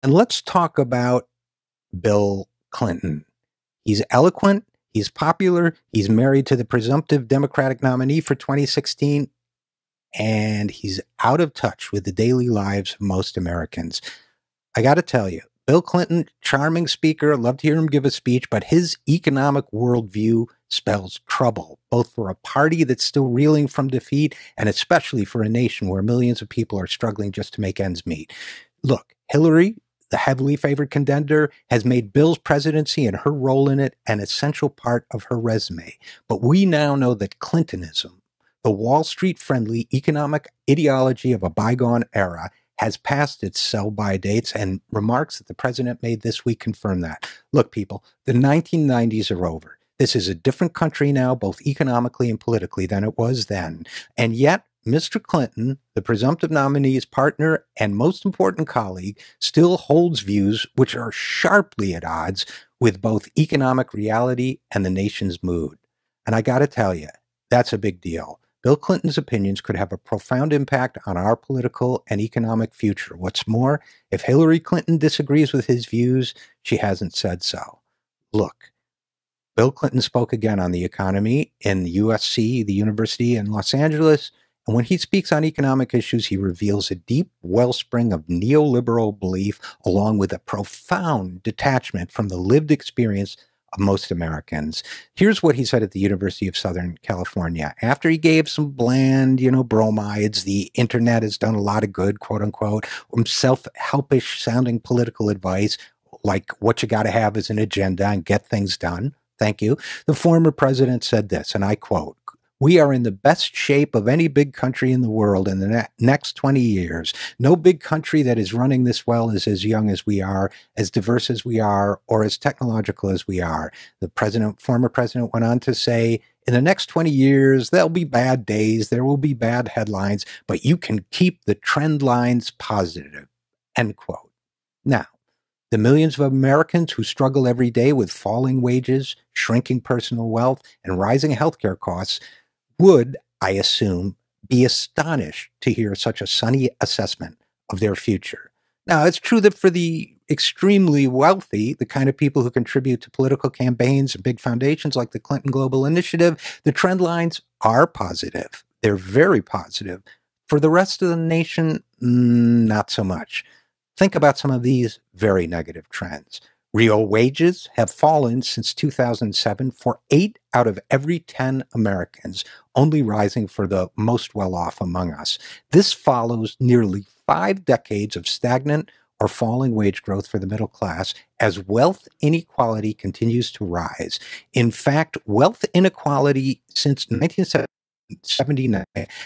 And let's talk about Bill Clinton. He's eloquent, he's popular, he's married to the presumptive Democratic nominee for 2016, and he's out of touch with the daily lives of most Americans. I got to tell you, Bill Clinton, charming speaker, love to hear him give a speech, but his economic worldview spells trouble, both for a party that's still reeling from defeat and especially for a nation where millions of people are struggling just to make ends meet. Look, Hillary, the heavily favored contender, has made Bill's presidency and her role in it an essential part of her resume. But we now know that Clintonism, the Wall Street-friendly economic ideology of a bygone era, has passed its sell-by dates, and remarks that the president made this week confirm that. Look, people, the 1990s are over. This is a different country now, both economically and politically, than it was then. And yet, Mr. Clinton, the presumptive nominee's partner and most important colleague, still holds views which are sharply at odds with both economic reality and the nation's mood. And I got to tell you, that's a big deal. Bill Clinton's opinions could have a profound impact on our political and economic future. What's more, if Hillary Clinton disagrees with his views, she hasn't said so. Look, Bill Clinton spoke again on the economy in USC, the University in Los Angeles, and when he speaks on economic issues, he reveals a deep wellspring of neoliberal belief along with a profound detachment from the lived experience of most Americans. Here's what he said at the University of Southern California. After he gave some bland, bromides, the internet has done a lot of good, quote unquote, self-helpish sounding political advice, like what you got to have is an agenda and get things done. Thank you. The former president said this, and I quote, "We are in the best shape of any big country in the world in the next 20 years. No big country that is running this well is as young as we are, as diverse as we are, or as technological as we are." The former president went on to say, "In the next 20 years, there'll be bad days, there will be bad headlines, but you can keep the trend lines positive." End quote. Now, the millions of Americans who struggle every day with falling wages, shrinking personal wealth, and rising healthcare costs would, I assume, be astonished to hear such a sunny assessment of their future. Now, it's true that for the extremely wealthy, the kind of people who contribute to political campaigns and big foundations like the Clinton Global Initiative, the trend lines are positive. They're very positive. For the rest of the nation, not so much. Think about some of these very negative trends. Real wages have fallen since 2007 for 8 out of every 10 Americans, only rising for the most well-off among us. This follows nearly 5 decades of stagnant or falling wage growth for the middle class as wealth inequality continues to rise. In fact, wealth inequality since 1979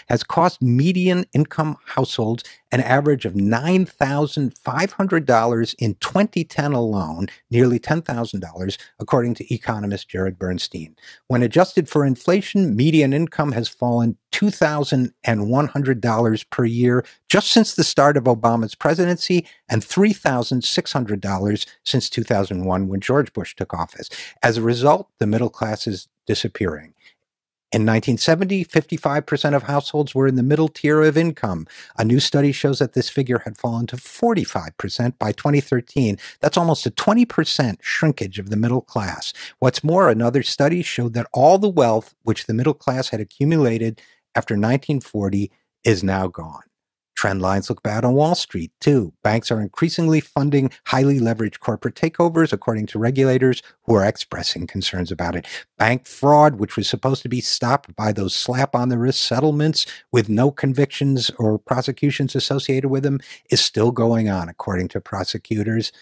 has cost median income households an average of $9,500 in 2010 alone, nearly $10,000, according to economist Jared Bernstein. When adjusted for inflation, median income has fallen $2,100 per year just since the start of Obama's presidency and $3,600 since 2001 when George Bush took office. As a result, the middle class is disappearing. In 1970, 55% of households were in the middle tier of income. A new study shows that this figure had fallen to 45% by 2013. That's almost a 20% shrinkage of the middle class. What's more, another study showed that all the wealth which the middle class had accumulated after 1940 is now gone. Trend lines look bad on Wall Street, too. Banks are increasingly funding highly leveraged corporate takeovers, according to regulators who are expressing concerns about it. Bank fraud, which was supposed to be stopped by those slap-on-the-wrist settlements with no convictions or prosecutions associated with them, is still going on, according to prosecutors.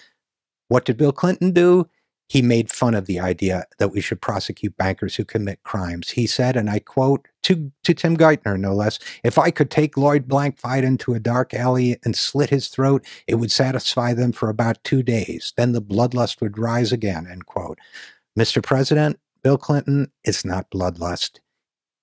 What did Bill Clinton do? He made fun of the idea that we should prosecute bankers who commit crimes. He said, and I quote, to Tim Geithner, no less, "If I could take Lloyd Blankfein into a dark alley and slit his throat, it would satisfy them for about 2 days. Then the bloodlust would rise again," end quote. Mr. President, Bill Clinton, it's not bloodlust.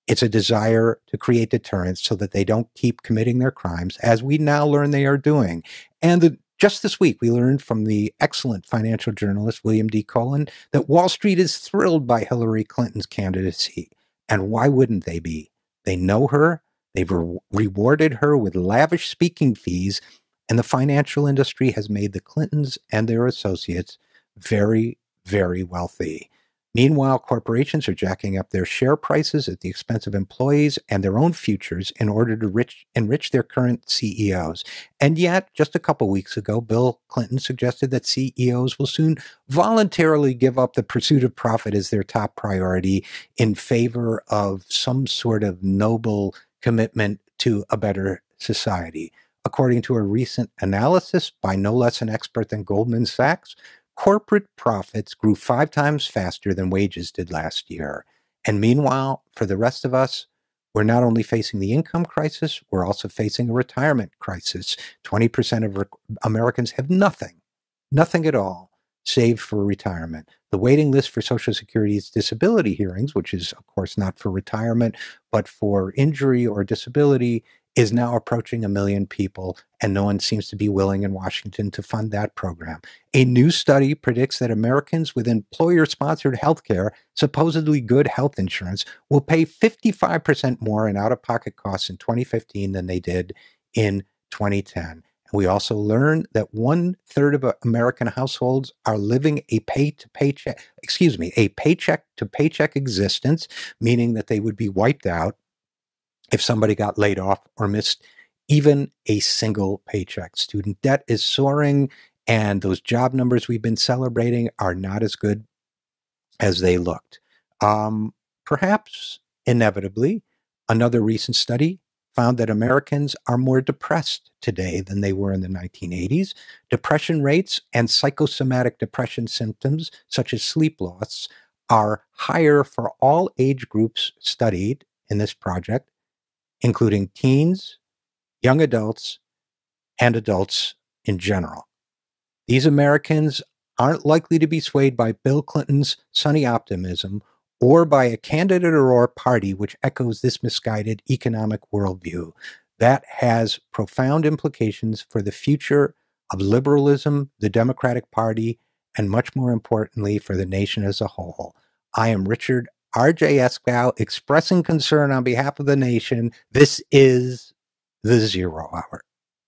It's a desire to create deterrence so that they don't keep committing their crimes, as we now learn they are doing. And just this week, we learned from the excellent financial journalist William D. Cullen that Wall Street is thrilled by Hillary Clinton's candidacy. And why wouldn't they be? They know her. They've rewarded her with lavish speaking fees. And the financial industry has made the Clintons and their associates very, very wealthy. Meanwhile, corporations are jacking up their share prices at the expense of employees and their own futures in order to enrich their current CEOs. And yet, just a couple weeks ago, Bill Clinton suggested that CEOs will soon voluntarily give up the pursuit of profit as their top priority in favor of some sort of noble commitment to a better society. According to a recent analysis by no less an expert than Goldman Sachs, corporate profits grew 5 times faster than wages did last year. And meanwhile, for the rest of us, we're not only facing the income crisis, we're also facing a retirement crisis. 20% of Americans have nothing at all, saved for retirement. The waiting list for Social Security's disability hearings, which is, of course, not for retirement, but for injury or disability, is now approaching 1 million people, and no one seems to be willing in Washington to fund that program. A new study predicts that Americans with employer-sponsored health care, supposedly good health insurance, will pay 55% more in out-of-pocket costs in 2015 than they did in 2010. And we also learned that 1/3 of American households are living a paycheck to paycheck existence, meaning that they would be wiped out if somebody got laid off or missed even a single paycheck. Student debt is soaring, and those job numbers we've been celebrating are not as good as they looked. Perhaps inevitably, another recent study found that Americans are more depressed today than they were in the 1980s. Depression rates and psychosomatic depression symptoms, such as sleep loss, are higher for all age groups studied in this project, including teens, young adults, and adults in general. These Americans aren't likely to be swayed by Bill Clinton's sunny optimism or by a candidate or party which echoes this misguided economic worldview. That has profound implications for the future of liberalism, the Democratic Party, and much more importantly, for the nation as a whole. I am Richard RJ Eskow, expressing concern on behalf of the nation. This is the Zero Hour.